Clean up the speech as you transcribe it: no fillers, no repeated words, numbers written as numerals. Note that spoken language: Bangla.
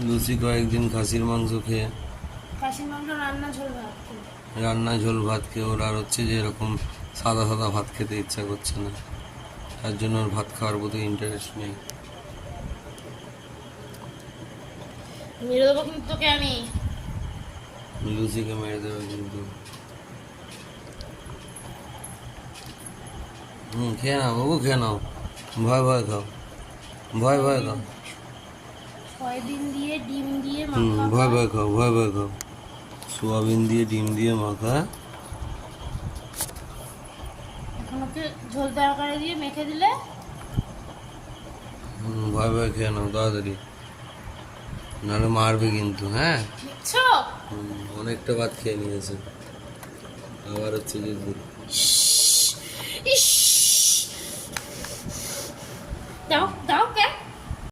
লুচি কয়েকদিন খাসির মাংস খেয়ে, খাসির মাংস রান্না ঝোল ভাত খেয়ে। রান্না ঝোল ভাত খেয়ে ওর আর হচ্ছে যে এরকম সাদা সাদা ভাত খেতে ইচ্ছা করছে না, তার জন্য ওর ভাত খাওয়ার প্রতি ইন্টারেস্ট নেই। মেরে দেবো কিন্তু তোকে আমি। লুচিকে মেরে দেবে কিন্তু। খেয়ে নাও বাবু, খেয়ে নাও, ভয় ভয় খাও, ভয় ভয় খাও। সয়াবিন দিয়ে ডিম দিয়ে ভয় মাখা। ভয় খাও, ভয় ভয় খাও। সোয়াবিন দিয়ে ডিম দিয়ে মাখা। এখন ওকে ঝোল তরকারি দিয়ে মেখে দিলে ভয় ভয় খেয়ে নাও তাড়াতাড়ি, নাহলে মারবে কিন্তু। হ্যাঁ, দেখছো? অনেকটা ভাত খেয়ে নিয়েছে, আবার হচ্ছে যে ইস, দাও দাও